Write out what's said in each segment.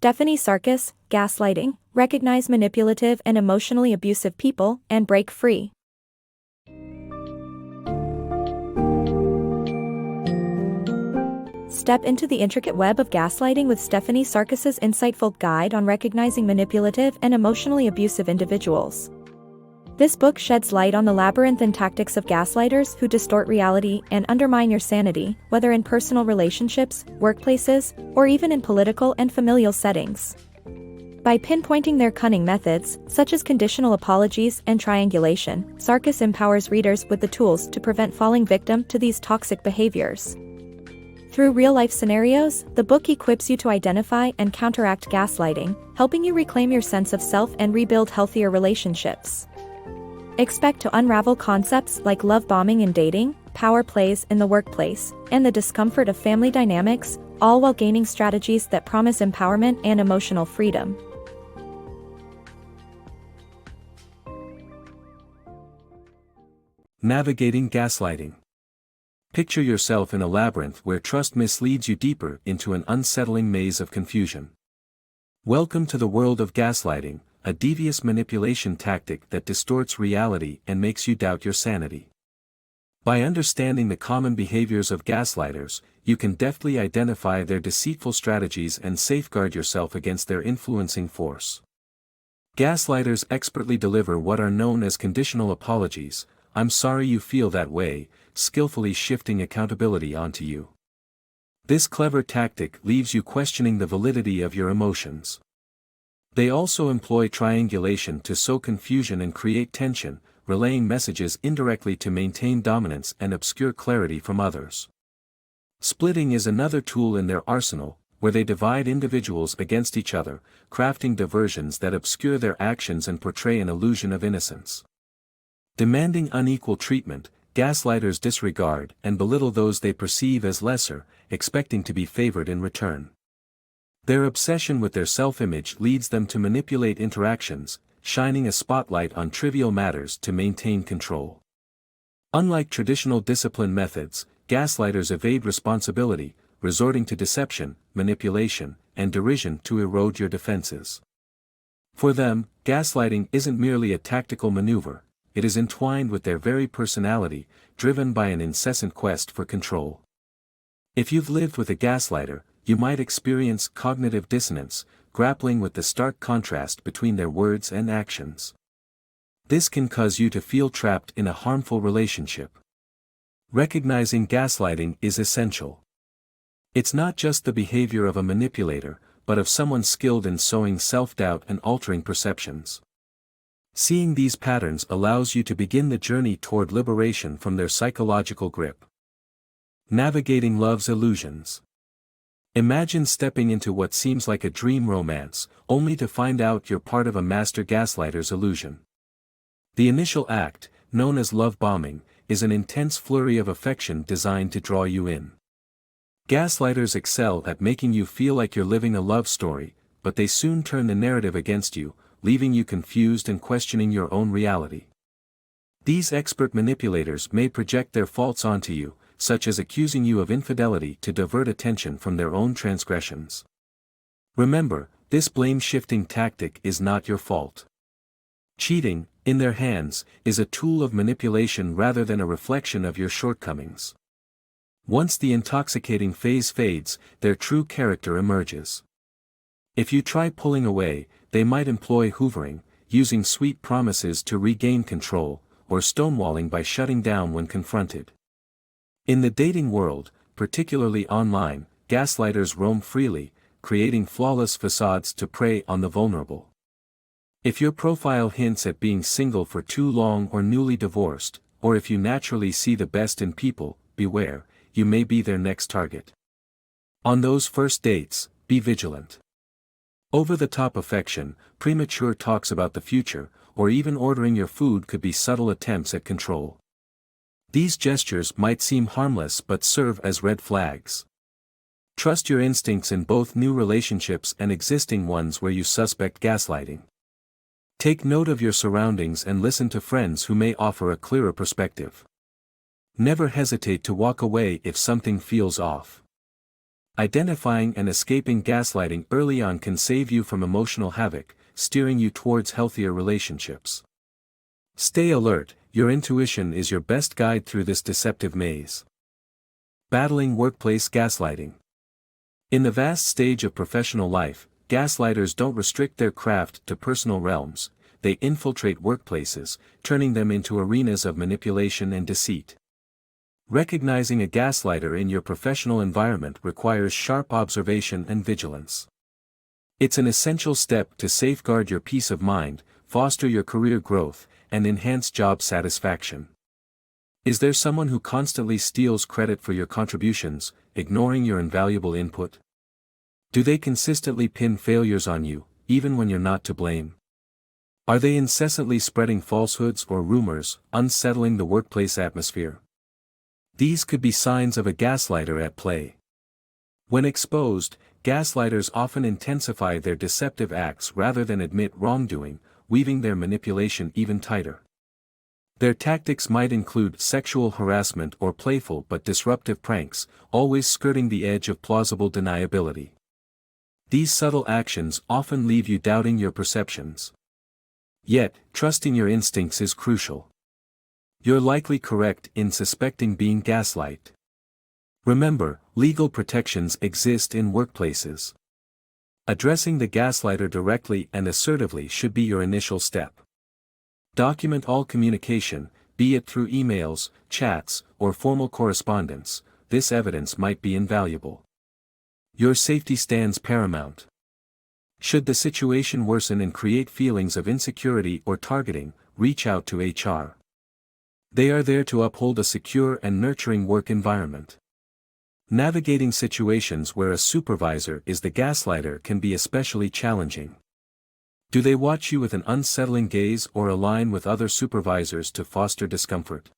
Stephanie Sarkis, Gaslighting, Recognize Manipulative and Emotionally Abusive People and Break Free. Step into the intricate web of gaslighting with Stephanie Sarkis's insightful guide on recognizing manipulative and emotionally abusive individuals. This book sheds light on the labyrinthine tactics of gaslighters who distort reality and undermine your sanity, whether in personal relationships, workplaces, or even in political and familial settings. By pinpointing their cunning methods, such as conditional apologies and triangulation, Sarkis empowers readers with the tools to prevent falling victim to these toxic behaviors. Through real-life scenarios, the book equips you to identify and counteract gaslighting, helping you reclaim your sense of self and rebuild healthier relationships. Expect to unravel concepts like love bombing in dating, power plays in the workplace, and the discomfort of family dynamics, all while gaining strategies that promise empowerment and emotional freedom. Navigating gaslighting. Picture yourself in a labyrinth where trust misleads you deeper into an unsettling maze of confusion. Welcome to the world of gaslighting, a devious manipulation tactic that distorts reality and makes you doubt your sanity. By understanding the common behaviors of gaslighters, you can deftly identify their deceitful strategies and safeguard yourself against their influencing force. Gaslighters expertly deliver what are known as conditional apologies, "I'm sorry you feel that way," skillfully shifting accountability onto you. This clever tactic leaves you questioning the validity of your emotions. They also employ triangulation to sow confusion and create tension, relaying messages indirectly to maintain dominance and obscure clarity from others. Splitting is another tool in their arsenal, where they divide individuals against each other, crafting diversions that obscure their actions and portray an illusion of innocence. Demanding unequal treatment, gaslighters disregard and belittle those they perceive as lesser, expecting to be favored in return. Their obsession with their self-image leads them to manipulate interactions, shining a spotlight on trivial matters to maintain control. Unlike traditional discipline methods, gaslighters evade responsibility, resorting to deception, manipulation, and derision to erode your defenses. For them, gaslighting isn't merely a tactical maneuver, it is entwined with their very personality, driven by an incessant quest for control. If you've lived with a gaslighter, you might experience cognitive dissonance, grappling with the stark contrast between their words and actions. This can cause you to feel trapped in a harmful relationship. Recognizing gaslighting is essential. It's not just the behavior of a manipulator, but of someone skilled in sowing self-doubt and altering perceptions. Seeing these patterns allows you to begin the journey toward liberation from their psychological grip. Navigating love's illusions. Imagine stepping into what seems like a dream romance, only to find out you're part of a master gaslighter's illusion. The initial act, known as love bombing, is an intense flurry of affection designed to draw you in. Gaslighters excel at making you feel like you're living a love story, but they soon turn the narrative against you, leaving you confused and questioning your own reality. These expert manipulators may project their faults onto you, such as accusing you of infidelity to divert attention from their own transgressions. Remember, this blame-shifting tactic is not your fault. Cheating, in their hands, is a tool of manipulation rather than a reflection of your shortcomings. Once the intoxicating phase fades, their true character emerges. If you try pulling away, they might employ hoovering, using sweet promises to regain control, or stonewalling by shutting down when confronted. In the dating world, particularly online, gaslighters roam freely, creating flawless facades to prey on the vulnerable. If your profile hints at being single for too long or newly divorced, or if you naturally see the best in people, beware, you may be their next target. On those first dates, be vigilant. Over-the-top affection, premature talks about the future, or even ordering your food could be subtle attempts at control. These gestures might seem harmless but serve as red flags. Trust your instincts in both new relationships and existing ones where you suspect gaslighting. Take note of your surroundings and listen to friends who may offer a clearer perspective. Never hesitate to walk away if something feels off. Identifying and escaping gaslighting early on can save you from emotional havoc, steering you towards healthier relationships. Stay alert, your intuition is your best guide through this deceptive maze. Battling workplace gaslighting. In the vast stage of professional life, gaslighters don't restrict their craft to personal realms, they infiltrate workplaces, turning them into arenas of manipulation and deceit. Recognizing a gaslighter in your professional environment requires sharp observation and vigilance. It's an essential step to safeguard your peace of mind, foster your career growth, and enhance job satisfaction. Is there someone who constantly steals credit for your contributions, ignoring your invaluable input? Do they consistently pin failures on you, even when you're not to blame? Are they incessantly spreading falsehoods or rumors, unsettling the workplace atmosphere? These could be signs of a gaslighter at play. When exposed, gaslighters often intensify their deceptive acts rather than admit wrongdoing, weaving their manipulation even tighter. Their tactics might include sexual harassment or playful but disruptive pranks, always skirting the edge of plausible deniability. These subtle actions often leave you doubting your perceptions. Yet, trusting your instincts is crucial. You're likely correct in suspecting being gaslight. Remember, legal protections exist in workplaces. Addressing the gaslighter directly and assertively should be your initial step. Document all communication, be it through emails, chats, or formal correspondence. This evidence might be invaluable. Your safety stands paramount. Should the situation worsen and create feelings of insecurity or targeting, reach out to HR. They are there to uphold a secure and nurturing work environment. Navigating situations where a supervisor is the gaslighter can be especially challenging. Do they watch you with an unsettling gaze or align with other supervisors to foster discomfort?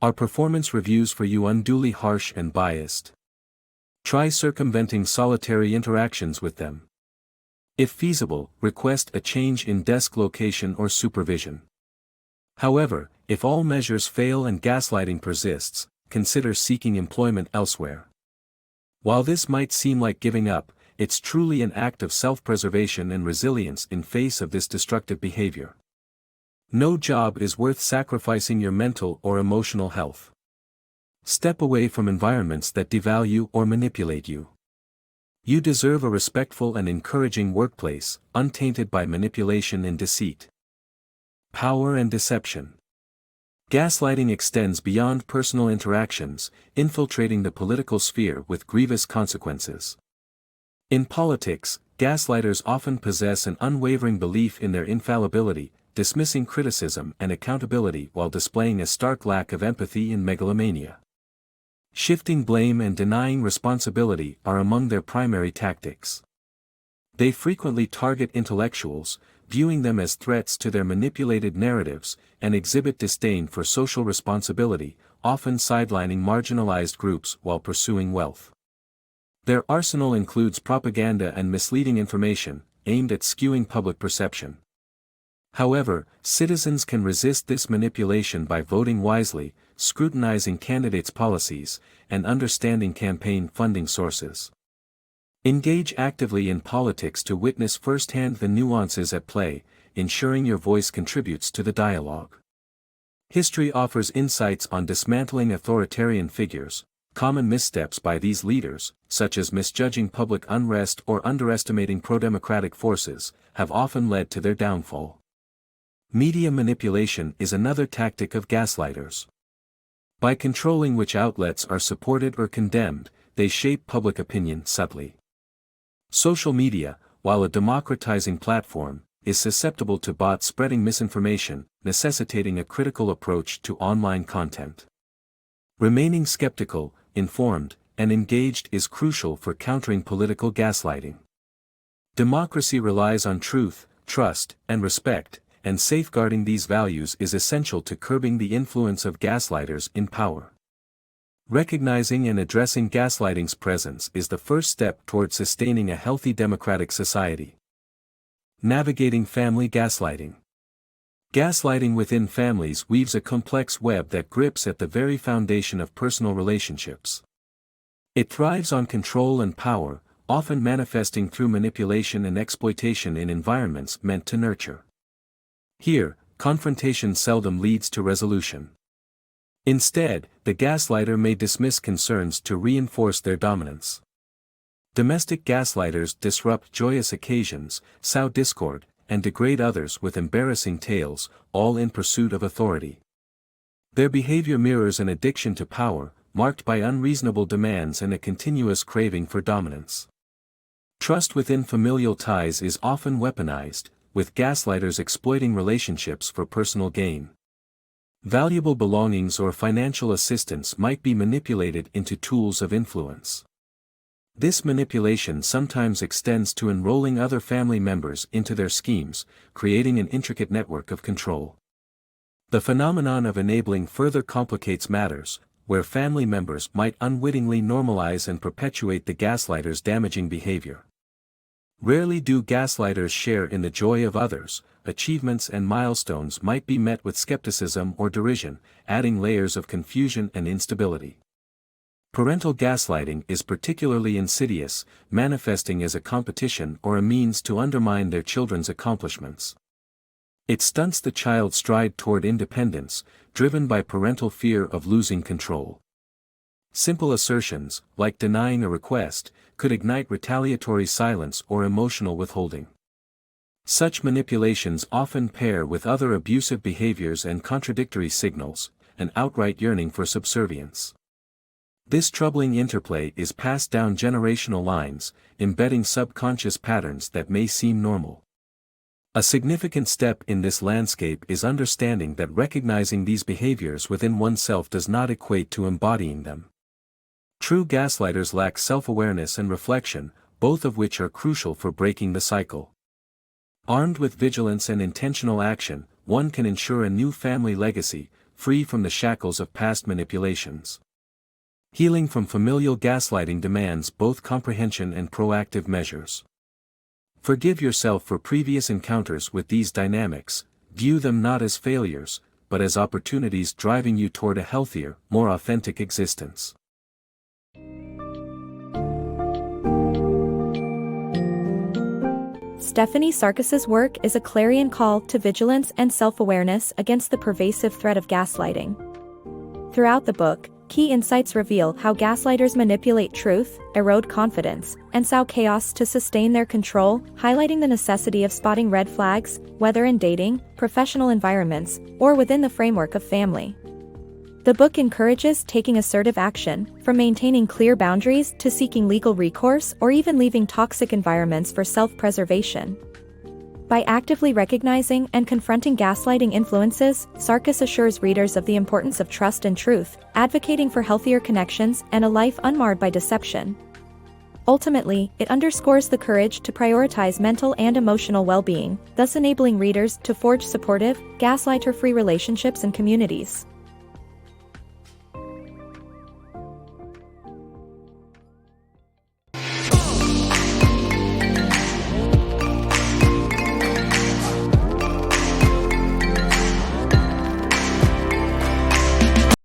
Are performance reviews for you unduly harsh and biased? Try circumventing solitary interactions with them. If feasible, request a change in desk location or supervision. However, if all measures fail and gaslighting persists, consider seeking employment elsewhere. While this might seem like giving up, it's truly an act of self-preservation and resilience in face of this destructive behavior. No job is worth sacrificing your mental or emotional health. Step away from environments that devalue or manipulate you. You deserve a respectful and encouraging workplace, untainted by manipulation and deceit. Power and deception. Gaslighting extends beyond personal interactions, infiltrating the political sphere with grievous consequences. In politics, gaslighters often possess an unwavering belief in their infallibility, dismissing criticism and accountability while displaying a stark lack of empathy and megalomania. Shifting blame and denying responsibility are among their primary tactics. They frequently target intellectuals, viewing them as threats to their manipulated narratives, and exhibit disdain for social responsibility, often sidelining marginalized groups while pursuing wealth. Their arsenal includes propaganda and misleading information, aimed at skewing public perception. However, citizens can resist this manipulation by voting wisely, scrutinizing candidates' policies, and understanding campaign funding sources. Engage actively in politics to witness firsthand the nuances at play, ensuring your voice contributes to the dialogue. History offers insights on dismantling authoritarian figures. Common missteps by these leaders, such as misjudging public unrest or underestimating pro-democratic forces, have often led to their downfall. Media manipulation is another tactic of gaslighters. By controlling which outlets are supported or condemned, they shape public opinion subtly. Social media, while a democratizing platform, is susceptible to bots spreading misinformation, necessitating a critical approach to online content. Remaining skeptical, informed, and engaged is crucial for countering political gaslighting. Democracy relies on truth, trust, and respect, and safeguarding these values is essential to curbing the influence of gaslighters in power. Recognizing and addressing gaslighting's presence is the first step toward sustaining a healthy democratic society. Navigating family gaslighting. Gaslighting within families weaves a complex web that grips at the very foundation of personal relationships. It thrives on control and power, often manifesting through manipulation and exploitation in environments meant to nurture. Here, confrontation seldom leads to resolution. Instead, the gaslighter may dismiss concerns to reinforce their dominance. Domestic gaslighters disrupt joyous occasions, sow discord, and degrade others with embarrassing tales, all in pursuit of authority. Their behavior mirrors an addiction to power, marked by unreasonable demands and a continuous craving for dominance. Trust within familial ties is often weaponized, with gaslighters exploiting relationships for personal gain. Valuable belongings or financial assistance might be manipulated into tools of influence. This manipulation sometimes extends to enrolling other family members into their schemes, creating an intricate network of control. The phenomenon of enabling further complicates matters, where family members might unwittingly normalize and perpetuate the gaslighter's damaging behavior. Rarely do gaslighters share in the joy of others. Achievements and milestones might be met with skepticism or derision, adding layers of confusion and instability. Parental gaslighting is particularly insidious, manifesting as a competition or a means to undermine their children's accomplishments. It stunts the child's stride toward independence, driven by parental fear of losing control. Simple assertions, like denying a request, could ignite retaliatory silence or emotional withholding. Such manipulations often pair with other abusive behaviors and contradictory signals, an outright yearning for subservience. This troubling interplay is passed down generational lines, embedding subconscious patterns that may seem normal. A significant step in this landscape is understanding that recognizing these behaviors within oneself does not equate to embodying them. True gaslighters lack self-awareness and reflection, both of which are crucial for breaking the cycle. Armed with vigilance and intentional action, one can ensure a new family legacy, free from the shackles of past manipulations. Healing from familial gaslighting demands both comprehension and proactive measures. Forgive yourself for previous encounters with these dynamics, view them not as failures, but as opportunities driving you toward a healthier, more authentic existence. Stephanie Sarkis's work is a clarion call to vigilance and self-awareness against the pervasive threat of gaslighting. Throughout the book, key insights reveal how gaslighters manipulate truth, erode confidence, and sow chaos to sustain their control, highlighting the necessity of spotting red flags, whether in dating, professional environments, or within the framework of family. The book encourages taking assertive action, from maintaining clear boundaries to seeking legal recourse or even leaving toxic environments for self-preservation. By actively recognizing and confronting gaslighting influences, Sarkis assures readers of the importance of trust and truth, advocating for healthier connections and a life unmarred by deception. Ultimately, it underscores the courage to prioritize mental and emotional well-being, thus enabling readers to forge supportive, gaslighter-free relationships and communities.